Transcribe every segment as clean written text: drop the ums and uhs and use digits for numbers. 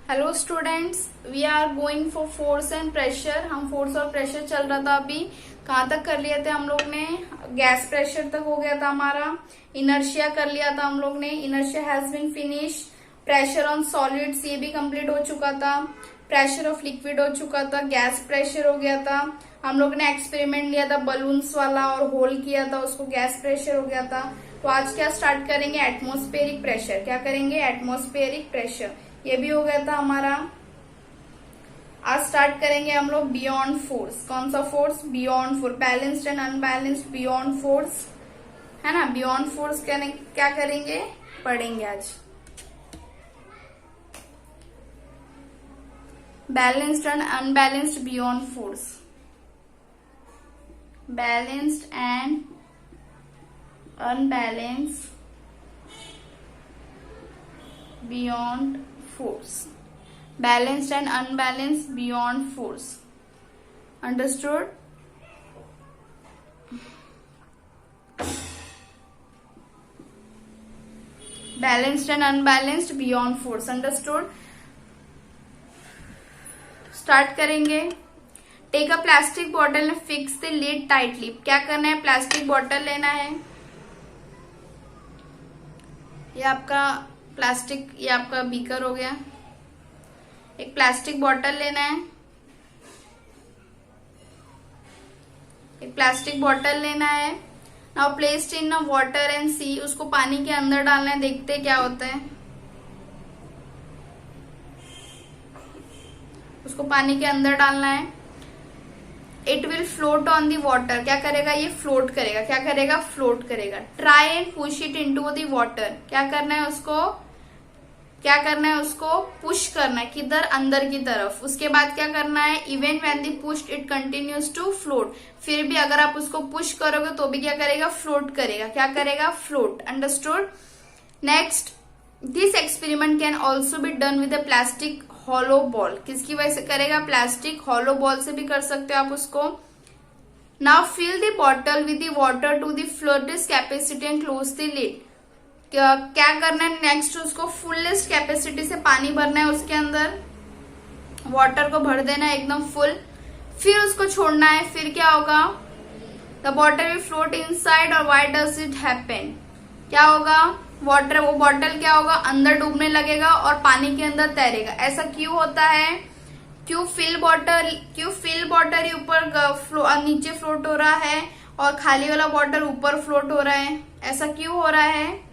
Hello students, we are going for force and pressure. हम force और pressure चल रहा था अभी। कहाँ तक कर लिया था हम लोग ने? गैस प्रेशर तक हो गया था हमारा। इनर्शिया कर लिया था हम लोग ने। Inertia has been finish. Pressure on solids ये भी कंप्लीट हो चुका था। प्रेशर ऑफ लिक्विड हो चुका था। गैस प्रेशर हो गया था। हम लोग ने एक्सपेरिमेंट लिया था बलून्स वाला और होल किया था उसको, गैस प्रेशर हो गया था। तो आज क्या स्टार्ट करेंगे? Atmospheric pressure. क्या करेंगे? Atmospheric pressure. ये भी हो गया था हमारा। आज स्टार्ट करेंगे हम लोग बियॉन्ड फोर्स। कौन सा force? Beyond force. Balanced and unbalanced beyond force, है ना। बियॉन्ड फोर्स क्या करेंगे? पढ़ेंगे आज। Balanced and unbalanced beyond force. Balanced and unbalanced beyond force. Balanced and unbalanced beyond force. Understood? Balanced and unbalanced beyond force. Understood? Start करेंगे। Take a plastic bottle and fix the lid tightly. क्या करना है? Plastic bottle लेना है। ये आपका plastic, ये आपका बीकर हो गया। एक प्लास्टिक बॉटल लेना है। एक प्लास्टिक बॉटल लेना है। Now placed in water and see. उसको पानी के अंदर डालना है। देखते क्या होता है। उसको पानी के अंदर डालना है। It will float on the water. क्या करेगा? ये फ्लोट करेगा। क्या करेगा? फ्लोट करेगा। Try and push it into the water. क्या करना है उसको? क्या करना है उसको? पुश करना है। किधर? अंदर की तरफ। उसके बाद क्या करना है? Even when they pushed it continues to float. फिर भी अगर आप उसको पुश करोगे तो भी क्या करेगा? फ्लोट करेगा। क्या करेगा? Float. Understood? Next, this experiment can also be done with a plastic hollow ball. किसकी वजह से करेगा? प्लास्टिक हॉलो बॉल से भी कर सकते हो आप उसको। Now fill the bottle with the water to the fullest capacity and close the lid. क्या करना है नेक्स्ट? उसको फुलेस्ट कैपेसिटी से पानी भरना है उसके अंदर। वाटर को भर देना है एकदम फुल। फिर उसको छोड़ना है। फिर क्या होगा? The water will float inside. और व्हाई डज इट हैपन? क्या होगा? वाटर, वो बॉटल क्या होगा? अंदर डूबने लगेगा और पानी के अंदर तैरेगा। ऐसा क्यों होता है? क्यों फिल बॉटल ऊपर नीचे फ्लोट हो रहा है और खाली वाला बॉटल ऊपर फ्लोट हो रहा है? ऐसा क्यों हो रहा है?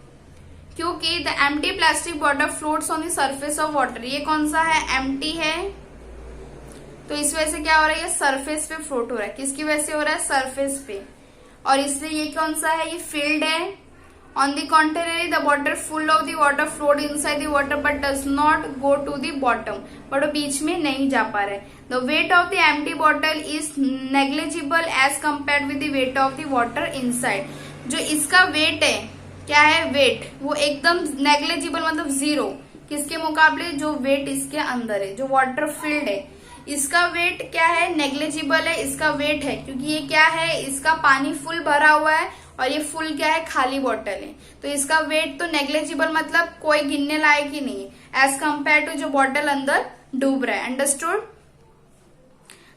क्योंकि the empty plastic bottle floats on the surface of water. ये कौन सा है? एम्प्टी है, तो इस वजह से क्या हो रहा है? ये सरफेस पे फ्लोट हो रहा है। किसकी वजह से हो रहा है? सरफेस पे। और इसलिए ये कौन सा है? ये फील्ड है। On the contrary the bottle full of the water float inside the water but does not go to the bottom. But वो बीच में नहीं जा पा रहा है। The weight of the empty bottle is negligible as compared with the weight of the water inside. जो इसका वेट है, क्या है? वेट, वो एकदम नेग्लिजिबल, मतलब जीरो। किसके मुकाबले? जो वेट इसके अंदर है, जो वाटर फील्ड है, इसका वेट क्या है? नेग्लिजिबल है। इसका वेट है क्योंकि ये क्या है? इसका पानी फुल भरा हुआ है और ये फुल क्या है? खाली बॉटल है। तो इसका वेट तो नेग्लिजिबल, मतलब कोई गिनने लायक ही नहीं है एज कंपेयर टू जो बॉटल अंदर डूब रहा है। Understood?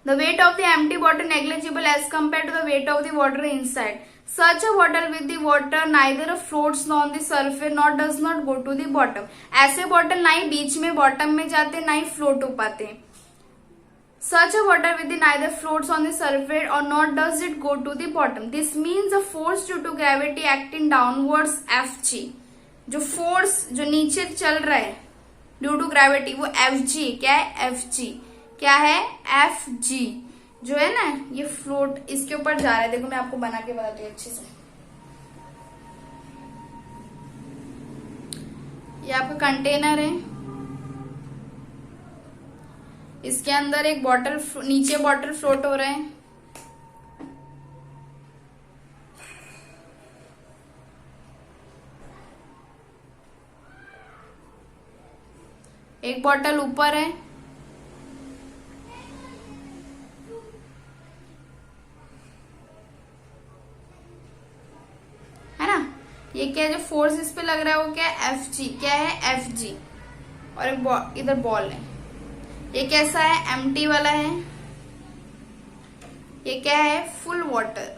The weight of the empty bottle negligible as compare to the weight of the water inside. Such a bottle with the water neither floats on the surface nor does not go to the bottom. ऐसे bottle ना ही बीच में bottom में जाते, ना ही float हो पाते। Such a bottle with the neither floats on the surface or nor does it go to the bottom. This means a force due to gravity acting downwards Fg. जो force जो नीचे चल रहा है ड्यू टू ग्रेविटी, वो Fg। क्या है? Fg। क्या है? Fg जो है ना, ये फ्लोट इसके ऊपर जा रहा है। देखो मैं आपको बना के बताती हूँ अच्छे से। ये आपका कंटेनर है। इसके अंदर एक बॉटल, नीचे बॉटल फ्लोट हो रहा है। एक बॉटल ऊपर है। ये क्या है? जो फोर्स इस पे लग रहा है वो क्या है? Fg। क्या है? Fg। और एक इधर बॉल है। ये कैसा है? एम्प्टी वाला है। ये क्या है? Full water.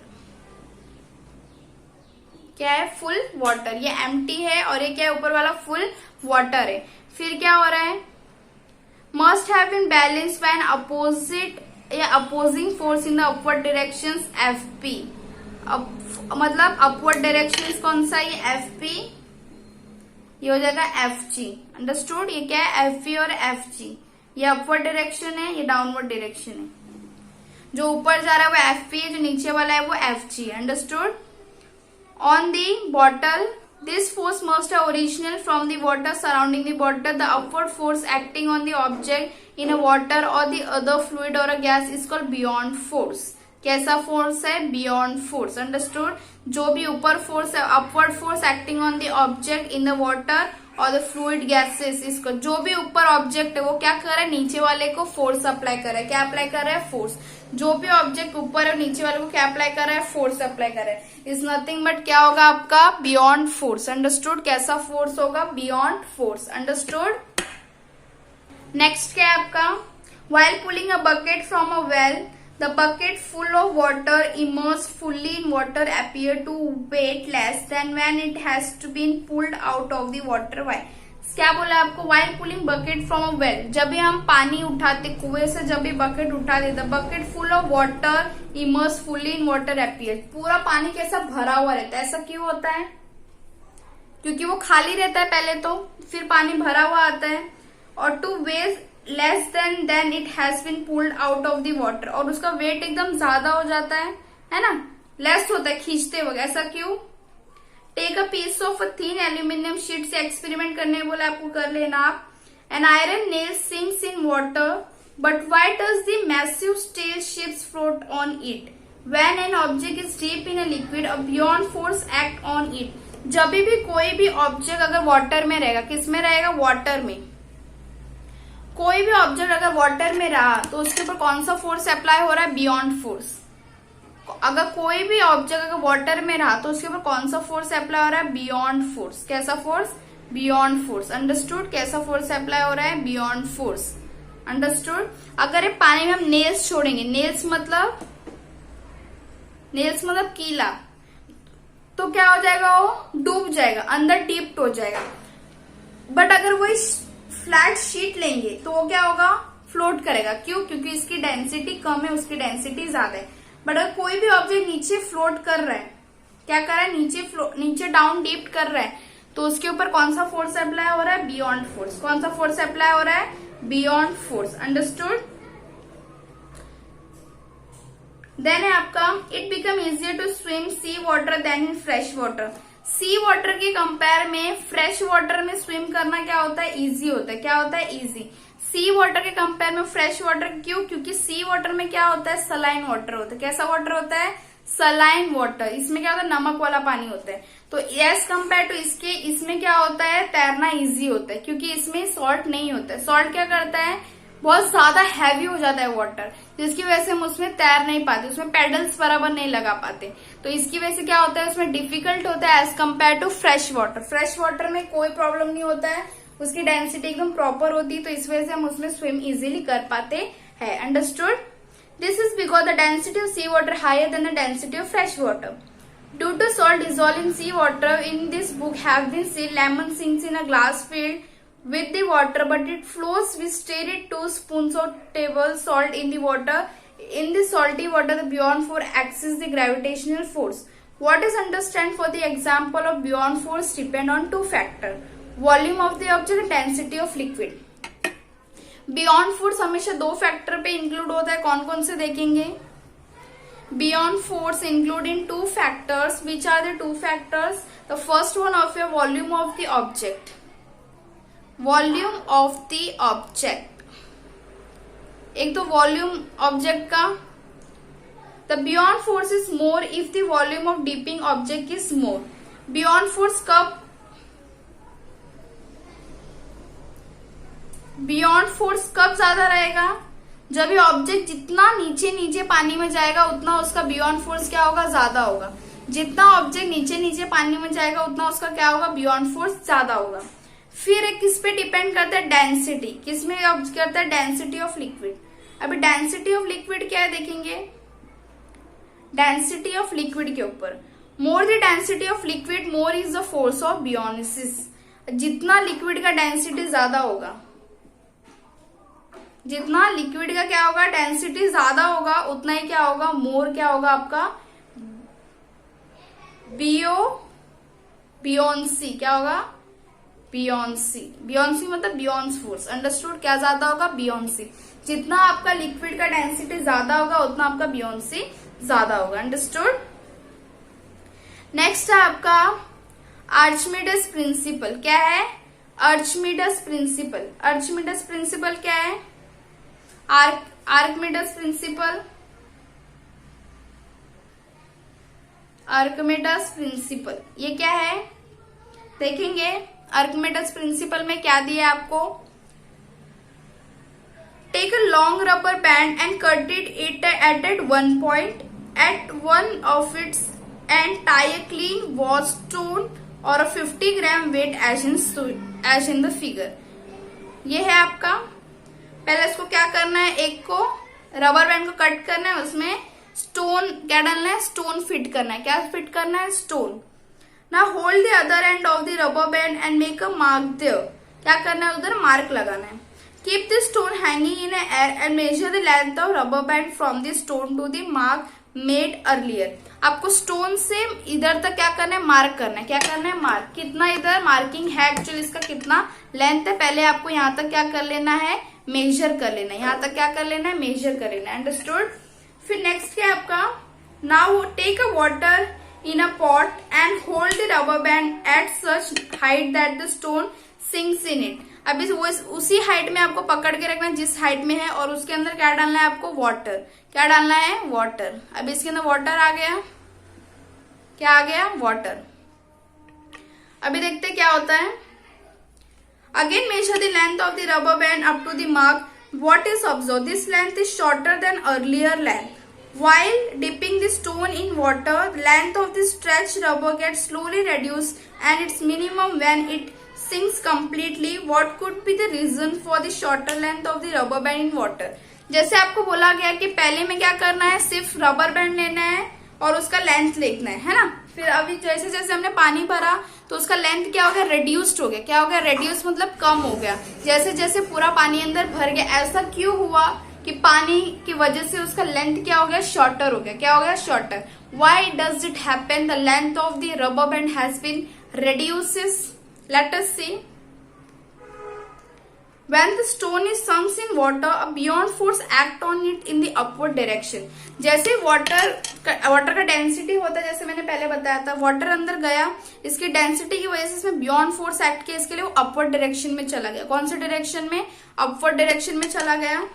क्या है? Full water. ये एम्प्टी है और ये क्या है? ऊपर वाला फुल वाटर है। फिर क्या हो रहा है? Must have been balance when opposite या opposing force in the upward directions FP. मतलब अपवर्ड डायरेक्शंस कौन सा? ये एफपी, ये हो जाएगा एफजी। अंडरस्टूड? ये क्या है? एफपी और एफजी। ये अपवर्ड डायरेक्शन है, ये डाउनवर्ड डायरेक्शन है। जो ऊपर जा रहा है वो एफपी है, जो नीचे वाला है वो FG. Understood? On the bottle, this force must have original from the water surrounding the bottle. The upward force acting on the object in a water or the other fluid or a gas is called beyond force. कैसा force है? Beyond force. Understood? जो भी ऊपर force है, upward force acting on the object in the water और the fluid gases, इसको जो भी ऊपर ऑब्जेक्ट है वो क्या कर रहा है? नीचे वाले को फोर्स अप्लाई कर रहा है। क्या अप्लाई कर रहा है? फोर्स। जो भी ऑब्जेक्ट ऊपर है नीचे वाले को क्या अप्लाई कर रहा है? फोर्स अप्लाई कर रहा है। इज नथिंग बट क्या होगा आपका? Beyond force. अंडरस्टूड? कैसा फोर्स होगा? Beyond force. अंडरस्टूड? नेक्स्ट क्या है आपका? while pulling a bucket from a well, the bucket full of water immersed fully in water appear to weight less than when it has to been pulled out of the water. Why? क्या बोला आपको? while pulling bucket from a well, जब भी हम पानी उठाते कुएं से, जब भी बकेट उठाते, the bucket full of water immersed fully in water appear, पूरा पानी कैसा? भरा हुआ रहता है। ऐसा क्यों होता है? क्योंकि वो खाली रहता है पहले तो, फिर पानी भरा हुआ आता है। और to weight less than it has been pulled out of the water, और उसका वेट एकदम ज्यादा हो जाता है ना? लेस होता है खींचते वक्त। ऐसा क्यों? Take a piece of a thin aluminium sheet से एक्सपेरिमेंट करने बोले आपको, कर लेना आप। An iron nail sinks in water, but why does the massive steel ships float on it? When an object is deep in a liquid, a buoyant force act on it. जब भी कोई भी ऑब्जेक्ट अगर water में रहेगा, किस में रहेगा? वाटर में। कोई भी ऑब्जेक्ट अगर वाटर में रहा तो उसके ऊपर कौन सा फोर्स अप्लाई हो रहा है? Beyond force. अगर कोई भी ऑब्जेक्ट अगर वाटर में रहा तो उसके ऊपर कौन सा फोर्स अप्लाई हो रहा है? Beyond force. कैसा फोर्स? Beyond force. अंडरस्टूड? कैसा फोर्स अप्लाई हो रहा है? Beyond force. अंडरस्टूड? अगर ये पानी में हम नेल्स छोड़ेंगे, नेल्स मतलब कीला, तो क्या हो जाएगा? वो डूब जाएगा, अंदर डीप हो जाएगा। बट अगर वो फ्लैट शीट लेंगे तो वो क्या होगा? फ्लोट करेगा। क्यों? क्योंकि इसकी डेंसिटी कम है, उसकी डेंसिटी ज्यादा है। बट अगर कोई भी ऑब्जेक्ट नीचे फ्लोट कर रहा है, क्या कर रहा है? नीचे डाउन डीप कर रहा है, तो उसके ऊपर कौन सा फोर्स अप्लाई हो रहा है? Beyond force. कौन सा फोर्स अप्लाई हो रहा है? Beyond force. अंडरस्टूड? देन है आपका, it become easier to swim sea water then in fresh water. Sea water के कंपेयर में फ्रेश वाटर में स्विम करना क्या होता है? इजी होता है। क्या होता है? इजी। सी वाटर के कंपेयर में फ्रेश वाटर क्यों? क्योंकि सी वाटर में क्या होता है? सलाइन वाटर होता है। कैसा वाटर होता है? Saline water. इसमें क्या होता है? नमक वाला पानी होता है। तो एज कंपेयर टू इसके, इसमें क्या होता है? तैरना इजी होता है, क्योंकि इसमें सॉल्ट नहीं होता है। सॉल्ट क्या करता है? बहुत ज्यादा हैवी हो जाता है वाटर, जिसकी वजह से हम उसमें तैर नहीं पाते, उसमें पेडल्स बराबर नहीं लगा पाते। तो इसकी वजह से क्या होता है? उसमें डिफिकल्ट होता है as compare to fresh water. Fresh water में कोई प्रॉब्लम नहीं होता है, उसकी डेंसिटी एकदम प्रॉपर होती है, तो इस वजह से हम उसमें स्विम इजीली कर पाते हैं। Understood? This is because the density of sea water higher than the density of fresh water. Due to salt dissolved in sea water, in this book have been seen lemon sinks in a glass filled with the water, but it flows with steady 2 spoons of table salt in the water. In the salty water, the beyond force acts as the gravitational force. What is understand for the example of beyond force depend on 2 factors: volume of the object and density of liquid. Beyond force हमेशा 2 factor पे include होता है। कौन कौन से देखेंगे? Beyond force include in 2 factors. Which are the 2 factors? The first one of your volume of the object. Volume of the object. एक तो volume object का. The beyond force is more if the volume of dipping object is more. Beyond force कब? Beyond force कब ज्यादा रहेगा? जब ये object जितना नीचे नीचे पानी में जाएगा उतना उसका बियॉन्ड फोर्स क्या होगा? ज्यादा होगा। जितना ऑब्जेक्ट नीचे नीचे पानी में जाएगा उतना उसका क्या होगा? बियॉन्ड फोर्स ज्यादा होगा। फिर एक किस पे डिपेंड करता है, डेंसिटी, किस में करता है, डेंसिटी ऑफ लिक्विड। अभी डेंसिटी ऑफ लिक्विड क्या है देखेंगे, डेंसिटी ऑफ लिक्विड के ऊपर, more the density of liquid more is the force of buoyancy. जितना लिक्विड का डेंसिटी ज्यादा होगा, जितना लिक्विड का क्या होगा, डेंसिटी ज्यादा होगा, उतना ही क्या होगा, मोर क्या होगा आपका, बियोन्सी, क्या होगा, बियोन्सी। बियोन्सी मतलब बियॉन्स फोर्स, अंडरस्टूड, क्या ज्यादा होगा, बियोन्सी। जितना आपका लिक्विड का डेंसिटी ज्यादा होगा उतना आपका बियोन्सी ज्यादा होगा, अंडरस्टूड। नेक्स्ट है आपका आर्चिमिडस प्रिंसिपल। क्या है, आर्चिमिडस प्रिंसिपल। आर्चिमिडस प्रिंसिपल क्या है, आर्किमिडस प्रिंसिपल, आर्किमिडस प्रिंसिपल ये क्या है देखेंगे। आर्किमिडस प्रिंसिपल में क्या दिया है आपको, take a long rubber band and cut it at one point at one of its and tie a clean watch stone or a 50 gram weight as in the figure। ये है आपका, पहले इसको क्या करना है, एक को रबर बैंड को कट करना है, उसमें स्टोन क्या डालना है, स्टोन फिट करना है। क्या फिट करना है, स्टोन। ना hold the other end of the rubber band and make a mark there. क्या करना है, उधर मार्क लगाना है। Keep the stone hanging in air and measure the length of rubber band from the stone to the mark made earlier. आपको stone से इधर तक क्या करना है, मार्क करना है। क्या करना है, मार्क। कितना इधर मार्किंग है, एक्चुअली इसका कितना लेंथ है, पहले आपको यहाँ तक क्या कर लेना है, मेजर कर लेना है। यहाँ तक क्या कर लेना है, मेजर कर लेना है, अंडरस्टूड। फिर नेक्स्ट क्या है आपका, now take a water in a pot and hold the rubber band at such height that the stone sinks in it. अभी वो उसी हाइट में आपको पकड़ के रखना है जिस हाइट में है, और उसके अंदर क्या डालना है आपको, वाटर। क्या डालना है, वाटर। अभी इसके अंदर वाटर आ गया, क्या आ गया, वाटर। अभी देखते क्या होता है। Again measure the length of the rubber band up to the mark. What is observe, this length is shorter than earlier length. While dipping the stone in water, length of the stretched rubber gets slowly reduced and its minimum when it sinks completely. What could be the reason for the shorter length of the rubber band in water? जैसे आपको बोला गया कि पहले में क्या करना है, सिर्फ रबर बैंड लेना है और उसका लेंथ लिखना है ना। फिर अभी जैसे जैसे हमने पानी भरा तो उसका लेंथ क्या हो गया, रिड्यूस्ड हो गया। क्या हो गया, रिड्यूस मतलब कम हो गया। जैसे जैसे पूरा पानी अंदर भर गया, ऐसा क्यों हुआ कि पानी की वजह से उसका लेंथ क्या हो गया, शॉर्टर हो गया। क्या हो गया, shorter. Why does it happen, the length of the rubber band has been reduces। Let us see. When the stone is sunk in water, a buoyant force act on it in the upward direction। जैसे water का density होता है, जैसे मैंने पहले बताया था, water अंदर गया, इसकी डेंसिटी की वजह से इसमें बियॉन्ड फोर्स एक्ट किया, इसके लिए वो अपवर्ड डायरेक्शन में चला गया। कौन से डायरेक्शन में, अपवर्ड डायरेक्शन में चला गया।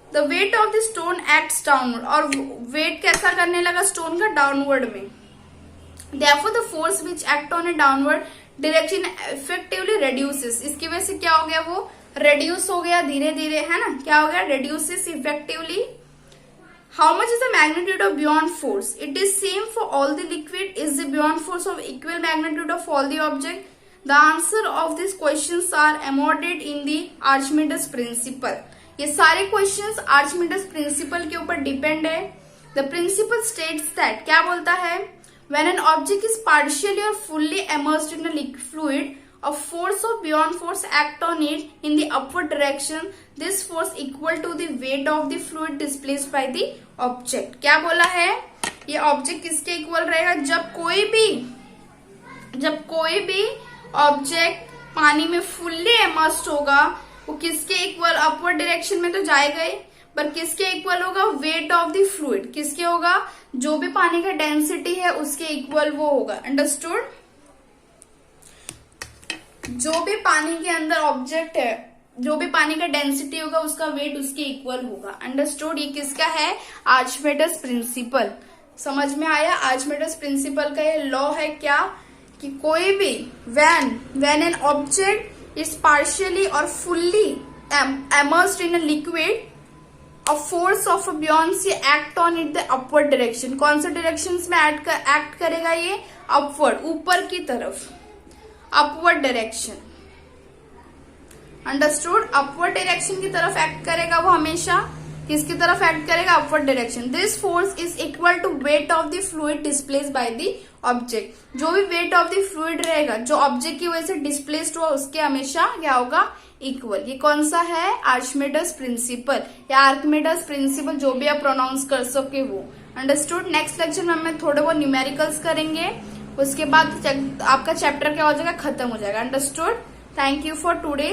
The weight of the stone acts downward, और वेट कैसा करने लगा स्टोन का, डाउनवर्ड में। Therefore, the force which act on a downward direction effectively reduces। इसकी वजह से क्या हो गया, वो reduce हो गया धीरे धीरे, है ना। क्या हो गया, reduces effectively। How much is the magnitude of buoyant force? It is same for all the liquid। Is the buoyant force of equal magnitude of all the object? The answer of these questions are embodied in the Archimedes principle। ये सारे questions आर्चिमिडस principal के ऊपर depend है। The principal states that, क्या बोलता है, when an object is partially or fully immersed in a liquid fluid, a force of buoyant force act on it in the upward direction। This force equal to the weight of the fluid displaced by the object। क्या बोला है, ये object किसके equal रहेगा, जब कोई भी object पानी में फुल्ली इमर्स्ड होगा, वो किसके इक्वल, अपवर्ड डायरेक्शन में तो जाएगा ही, पर किसके इक्वल होगा, वेट ऑफ द फ्लूइड। किसके होगा, जो भी पानी का डेंसिटी है उसके इक्वल वो होगा, अंडरस्टूड। जो भी पानी के अंदर ऑब्जेक्ट है, जो भी पानी का डेंसिटी होगा उसका वेट उसके इक्वल होगा, अंडरस्टूड। ये किसका है, आर्चिमेडस प्रिंसिपल। समझ में आया, आर्चिमेडस प्रिंसिपल का ये लॉ है क्या, कि कोई भी when an object is partially or fully immersed in a liquid, a force of a buoyancy act on it the upward direction। कौन से डायरेक्शन में एक्ट करेगा ये, अपवर्ड, ऊपर की तरफ। Upward direction. Understood? Upward direction की तरफ एक्ट करेगा वो हमेशा। किसकी तरफ एक्ट करेगा? Upward direction. This force is equal to weight of the fluid displaced by the object. जो भी वेट ऑफ द फ्लूइड रहेगा, जो ऑब्जेक्ट की वजह से डिस्प्लेस्ड हुआ, उसके हमेशा क्या होगा? इक्वल। ये कौन सा है? आर्चिमेडस प्रिंसिपल या आर्किमिडीज प्रिंसिपल, जो भी आप प्रोनाउंस कर सके वो। अंडरस्टूड? नेक्स्ट लेक्चर में हम थोड़े बहुत न्यूमेरिकल्स करेंगे, उसके बाद आपका चैप्टर क्या हो जाएगा? खत्म हो जाएगा। Understood? Thank you for today.